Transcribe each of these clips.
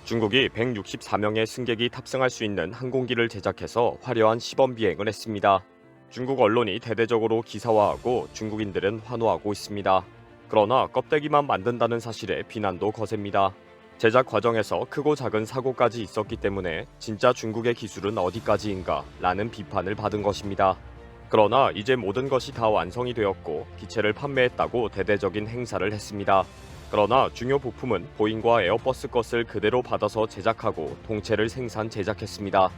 중국이 164명의 승객이 탑승할 수 있는 항공기를 제작해서 화려한 시범 비행을 했습니다. 중국 언론이 대대적으로 기사화하고 중국인들은 환호하고 있습니다. 그러나 껍데기만 만든다는 사실에 비난도 거셉니다. 제작 과정에서 크고 작은 사고까지 있었기 때문에 진짜 중국의 기술은 어디까지인가 라는 비판을 받은 것입니다. 그러나 이제 모든 것이 다 완성이 되었고 기체를 판매했다고 대대적인 행사를 했습니다. 그러나 중요 부품은 보잉과 에어버스 것을 그대로 받아서 제작하고 동체를 제작했습니다.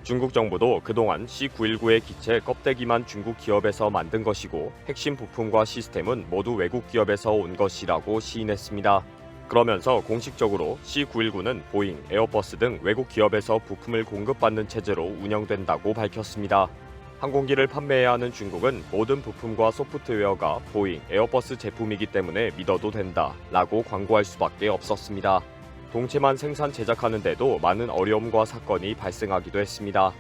중국 정부도 그동안 C919의 기체 껍데기만 중국 기업에서 만든 것이고 핵심 부품과 시스템은 모두 외국 기업에서 온 것이라고 시인했습니다. 그러면서 공식적으로 C919는 보잉, 에어버스 등 외국 기업에서 부품을 공급받는 체제로 운영된다고 밝혔습니다. 항공기를 판매해야 하는 중국은 모든 부품과 소프트웨어가 보잉, 에어버스 제품이기 때문에 믿어도 된다 라고 광고할 수밖에 없었습니다. 동체만 제작하는데도 많은 어려움과 사건이 발생하기도 했습니다.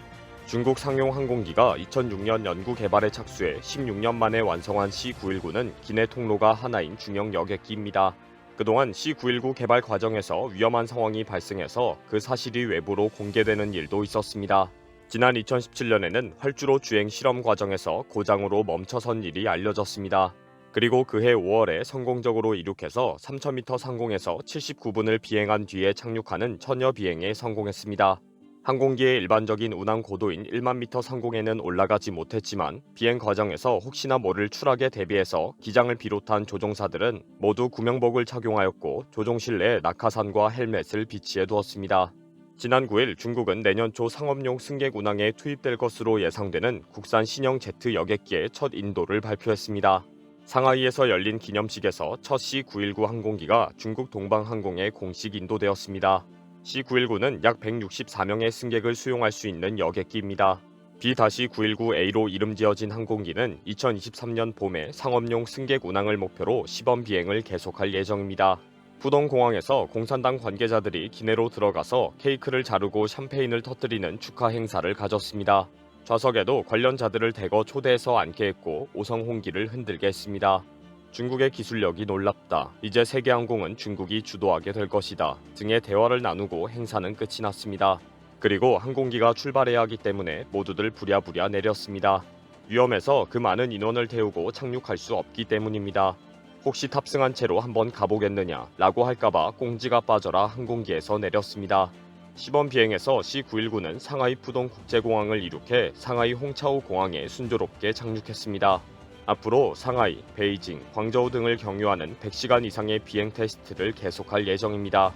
중국 상용 항공기가 2006년 연구 개발에 착수해 16년 만에 완성한 C919는 기내 통로가 하나인 중형 여객기입니다. 그동안 C919 개발 과정에서 위험한 상황이 발생해서 그 사실이 외부로 공개되는 일도 있었습니다. 지난 2017년에는 활주로 주행 실험 과정에서 고장으로 멈춰선 일이 알려졌습니다. 그리고 그해 5월에 성공적으로 이륙해서 3000m 상공에서 79분을 비행한 뒤에 착륙하는 처녀 비행에 성공했습니다. 항공기의 일반적인 운항 고도인 1만 미터 상공에는 올라가지 못했지만 비행 과정에서 혹시나 모를 추락에 대비해서 기장을 비롯한 조종사들은 모두 구명복을 착용하였고 조종실 내에 낙하산과 헬멧을 비치해 두었습니다. 지난 9일 중국은 내년 초 상업용 승객 운항에 투입될 것으로 예상되는 국산 신형 제트 여객기의 첫 인도를 발표했습니다. 상하이에서 열린 기념식에서 첫 C919 항공기가 중국 동방항공에 공식 인도되었습니다. C919는 약 164명의 승객을 수용할 수 있는 여객기입니다. B-919A로 이름 지어진 항공기는 2023년 봄에 상업용 승객 운항을 목표로 시범 비행을 계속할 예정입니다. 푸동공항에서 공산당 관계자들이 기내로 들어가서 케이크를 자르고 샴페인을 터뜨리는 축하 행사를 가졌습니다. 좌석에도 관련자들을 대거 초대해서 앉게 했고 오성 홍기를 흔들게 했습니다. 중국의 기술력이 놀랍다. 이제 세계항공은 중국이 주도하게 될 것이다. 등의 대화를 나누고 행사는 끝이 났습니다. 그리고 항공기가 출발해야 하기 때문에 모두들 부랴부랴 내렸습니다. 위험해서 그 많은 인원을 태우고 착륙할 수 없기 때문입니다. 혹시 탑승한 채로 한번 가보겠느냐 라고 할까봐 꽁지가 빠져라 항공기에서 내렸습니다. 시범 비행에서 C919는 상하이 푸동 국제공항을 이륙해 상하이 홍차오 공항에 순조롭게 착륙했습니다. 앞으로 상하이, 베이징, 광저우 등을 경유하는 100시간 이상의 비행 테스트를 계속할 예정입니다.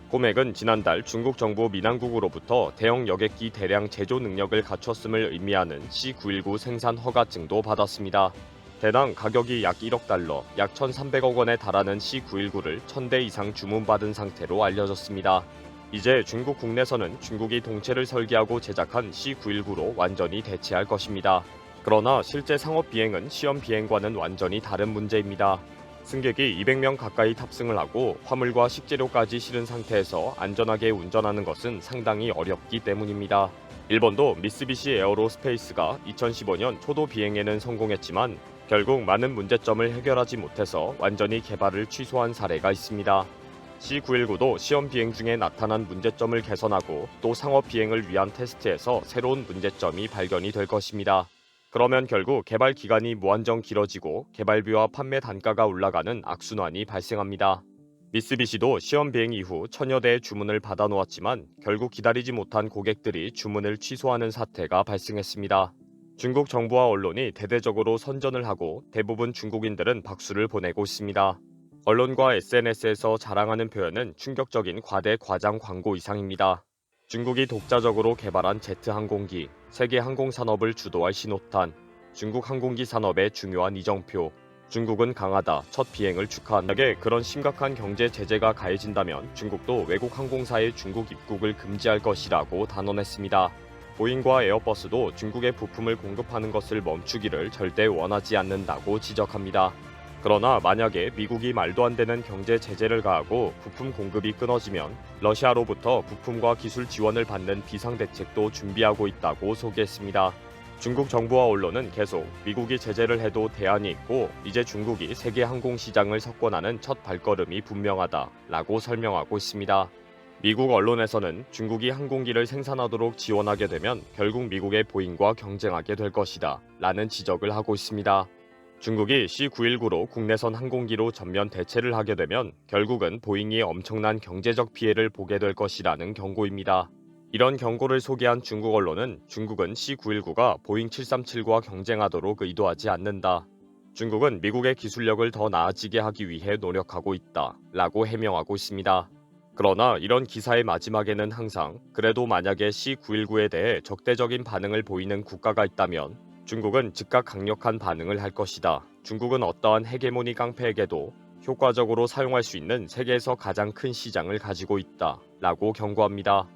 코맥은 지난달 중국 정부 민항국으로부터 대형 여객기 대량 제조 능력을 갖췄음을 의미하는 C919 생산 허가증도 받았습니다. 대당 가격이 약 1억 달러, 약 1,300억 원에 달하는 C919를 1000대 이상 주문받은 상태로 알려졌습니다. 이제 중국 국내선은 중국이 동체를 설계하고 제작한 C919로 완전히 대체할 것입니다. 그러나 실제 상업 비행은 시험 비행과는 완전히 다른 문제입니다. 승객이 200명 가까이 탑승을 하고 화물과 식재료까지 실은 상태에서 안전하게 운전하는 것은 상당히 어렵기 때문입니다. 일본도 미쓰비시 에어로스페이스가 2015년 초도 비행에는 성공했지만 결국 많은 문제점을 해결하지 못해서 완전히 개발을 취소한 사례가 있습니다. C919도 시험 비행 중에 나타난 문제점을 개선하고 또 상업 비행을 위한 테스트에서 새로운 문제점이 발견이 될 것입니다. 그러면 결국 개발 기간이 무한정 길어지고 개발비와 판매 단가가 올라가는 악순환이 발생합니다. 미쓰비시도 시험 비행 이후 천여 대의 주문을 받아놓았지만 결국 기다리지 못한 고객들이 주문을 취소하는 사태가 발생했습니다. 중국 정부와 언론이 대대적으로 선전을 하고 대부분 중국인들은 박수를 보내고 있습니다. 언론과 SNS에서 자랑하는 표현은 충격적인 과대 과장 광고 이상입니다. 중국이 독자적으로 개발한 제트 항공기, 세계 항공산업을 주도할 신호탄, 중국 항공기 산업의 중요한 이정표, 중국은 강하다, 첫 비행을 축하한다. 만약에 그런 심각한 경제 제재가 가해진다면 중국도 외국 항공사의 중국 입국을 금지할 것이라고 단언했습니다. 보잉과 에어버스도 중국의 부품을 공급하는 것을 멈추기를 절대 원하지 않는다고 지적합니다. 그러나 만약에 미국이 말도 안 되는 경제 제재를 가하고 부품 공급이 끊어지면 러시아로부터 부품과 기술 지원을 받는 비상대책도 준비하고 있다고 소개했습니다. 중국 정부와 언론은 계속 미국이 제재를 해도 대안이 있고 이제 중국이 세계 항공시장을 석권하는 첫 발걸음이 분명하다라고 설명하고 있습니다. 미국 언론에서는 중국이 항공기를 생산하도록 지원하게 되면 결국 미국의 보잉과 경쟁하게 될 것이다 라는 지적을 하고 있습니다. 중국이 C919로 국내선 항공기로 전면 대체를 하게 되면 결국은 보잉이 엄청난 경제적 피해를 보게 될 것이라는 경고입니다. 이런 경고를 소개한 중국 언론은 중국은 C919가 보잉 737과 경쟁하도록 의도하지 않는다. 중국은 미국의 기술력을 더 나아지게 하기 위해 노력하고 있다 라고 해명하고 있습니다. 그러나 이런 기사의 마지막에는 항상 그래도 만약에 C919에 대해 적대적인 반응을 보이는 국가가 있다면 중국은 즉각 강력한 반응을 할 것이다. 중국은 어떠한 헤게모니 깡패에게도 효과적으로 사용할 수 있는 세계에서 가장 큰 시장을 가지고 있다 라고 경고합니다.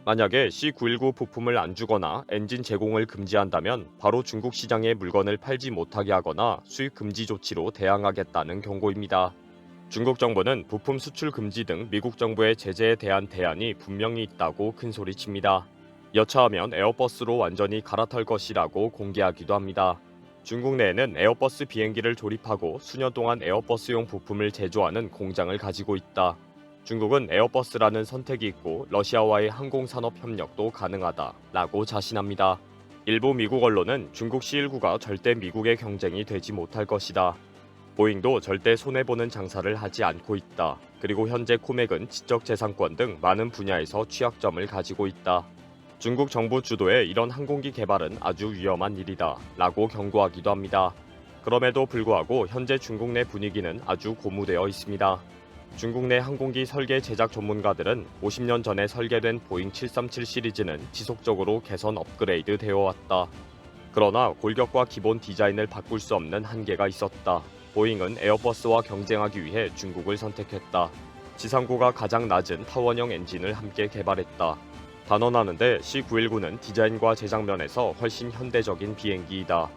만약에 C919 부품을 안 주거나 엔진 제공을 금지한다면 바로 중국 시장에 물건을 팔지 못하게 하거나 수입 금지 조치로 대항하겠다는 경고입니다. 중국 정부는 부품 수출 금지 등 미국 정부의 제재에 대한 대안이 분명히 있다고 큰소리칩니다. 여차하면 에어버스로 완전히 갈아탈 것이라고 공개하기도 합니다. 중국 내에는 에어버스 비행기를 조립하고 수년 동안 에어버스용 부품을 제조하는 공장을 가지고 있다. 중국은 에어버스라는 선택이 있고 러시아와의 항공산업 협력도 가능하다라고 자신합니다. 일부 미국 언론은 중국 C19가 절대 미국의 경쟁이 되지 못할 것이다. 보잉도 절대 손해보는 장사를 하지 않고 있다. 그리고 현재 코맥은 지적재산권 등 많은 분야에서 취약점을 가지고 있다. 중국 정부 주도의 이런 항공기 개발은 아주 위험한 일이다 라고 경고하기도 합니다. 그럼에도 불구하고 현재 중국 내 분위기는 아주 고무되어 있습니다. 중국 내 항공기 설계 제작 전문가들은 50년 전에 설계된 보잉 737 시리즈는 지속적으로 개선 업그레이드 되어 왔다. 그러나 골격과 기본 디자인을 바꿀 수 없는 한계가 있었다. 보잉은 에어버스와 경쟁하기 위해 중국을 선택했다. 지상고가 가장 낮은 타원형 엔진을 함께 개발했다. 단언하는데 C919는 디자인과 제작 면에서 훨씬 현대적인 비행기이다.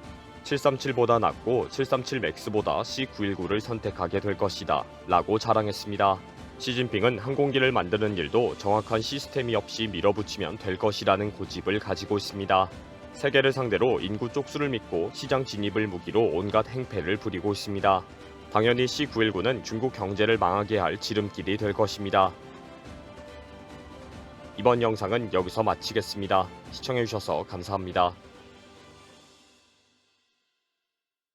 737보다 낫고 737 맥스보다 C919를 선택하게 될 것이다 라고 자랑했습니다. 시진핑은 항공기를 만드는 일도 정확한 시스템이 없이 밀어붙이면 될 것이라는 고집을 가지고 있습니다. 세계를 상대로 인구 쪽수를 믿고 시장 진입을 무기로 온갖 행패를 부리고 있습니다. 당연히 C919는 중국 경제를 망하게 할 지름길이 될 것입니다. 이번 영상은 여기서 마치겠습니다. 시청해주셔서 감사합니다.